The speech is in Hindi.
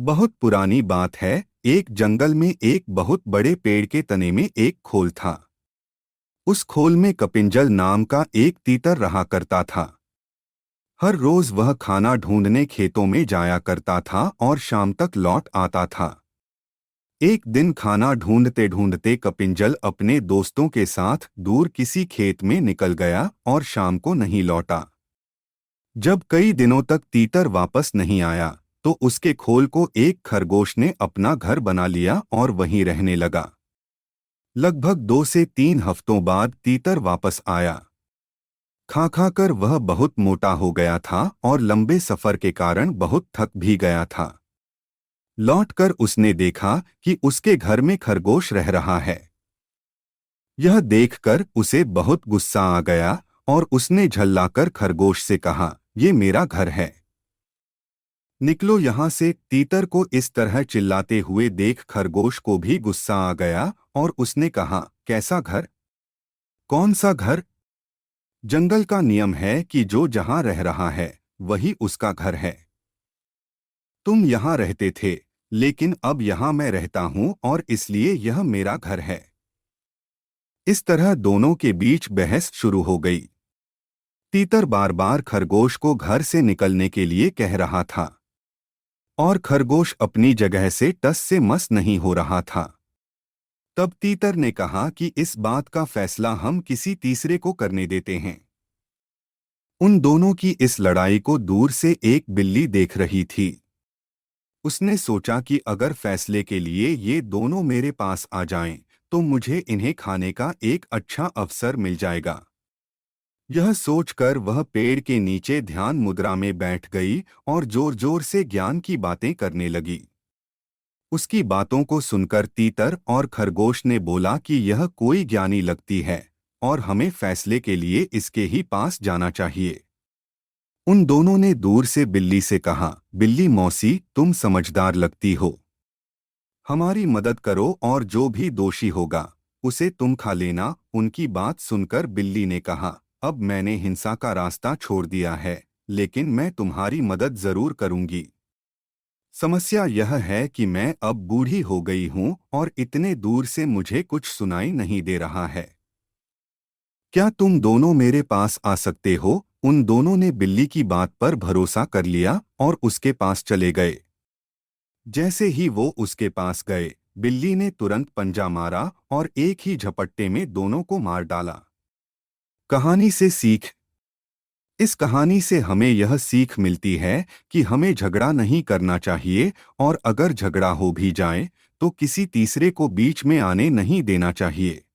बहुत पुरानी बात है। एक जंगल में एक बहुत बड़े पेड़ के तने में एक खोल था। उस खोल में कपिंजल नाम का एक तीतर रहा करता था। हर रोज वह खाना ढूंढने खेतों में जाया करता था और शाम तक लौट आता था। एक दिन खाना ढूंढते ढूंढते कपिंजल अपने दोस्तों के साथ दूर किसी खेत में निकल गया और शाम को नहीं लौटा। जब कई दिनों तक तीतर वापस नहीं आया तो उसके खोल को एक खरगोश ने अपना घर बना लिया और वहीं रहने लगा। लगभग 2 से 3 हफ्तों बाद तीतर वापस आया। खा खा कर वह बहुत मोटा हो गया था और लंबे सफर के कारण बहुत थक भी गया था। लौटकर उसने देखा कि उसके घर में खरगोश रह रहा है। यह देखकर उसे बहुत गुस्सा आ गया और उसने झल्लाकर खरगोश से कहा, "ये मेरा घर है, निकलो यहाँ से।" तीतर को इस तरह चिल्लाते हुए देख खरगोश को भी गुस्सा आ गया और उसने कहा, "कैसा घर? कौन सा घर? जंगल का नियम है कि जो जहाँ रह रहा है वही उसका घर है। तुम यहाँ रहते थे, लेकिन अब यहाँ मैं रहता हूँ और इसलिए यह मेरा घर है।" इस तरह दोनों के बीच बहस शुरू हो गई। तीतर बार बार खरगोश को घर से निकलने के लिए कह रहा था और खरगोश अपनी जगह से टस से मस नहीं हो रहा था। तब तीतर ने कहा कि इस बात का फैसला हम किसी तीसरे को करने देते हैं। उन दोनों की इस लड़ाई को दूर से एक बिल्ली देख रही थी। उसने सोचा कि अगर फैसले के लिए ये दोनों मेरे पास आ जाएं, तो मुझे इन्हें खाने का एक अच्छा अवसर मिल जाएगा। यह सोचकर वह पेड़ के नीचे ध्यान मुद्रा में बैठ गई और जोर जोर से ज्ञान की बातें करने लगी। उसकी बातों को सुनकर तीतर और खरगोश ने बोला कि यह कोई ज्ञानी लगती है और हमें फैसले के लिए इसके ही पास जाना चाहिए। उन दोनों ने दूर से बिल्ली से कहा, "बिल्ली मौसी, तुम समझदार लगती हो। हमारी मदद करो और जो भी दोषी होगा उसे तुम खा लेना।" उनकी बात सुनकर बिल्ली ने कहा, "अब मैंने हिंसा का रास्ता छोड़ दिया है, लेकिन मैं तुम्हारी मदद जरूर करूंगी। समस्या यह है कि मैं अब बूढ़ी हो गई हूँ और इतने दूर से मुझे कुछ सुनाई नहीं दे रहा है। क्या तुम दोनों मेरे पास आ सकते हो?" उन दोनों ने बिल्ली की बात पर भरोसा कर लिया और उसके पास चले गए। जैसे ही वो उसके पास गए, बिल्ली ने तुरंत पंजा मारा और एक ही झपट्टे में दोनों को मार डाला। कहानी से सीख। इस कहानी से हमें यह सीख मिलती है कि हमें झगड़ा नहीं करना चाहिए और अगर झगड़ा हो भी जाए तो किसी तीसरे को बीच में आने नहीं देना चाहिए।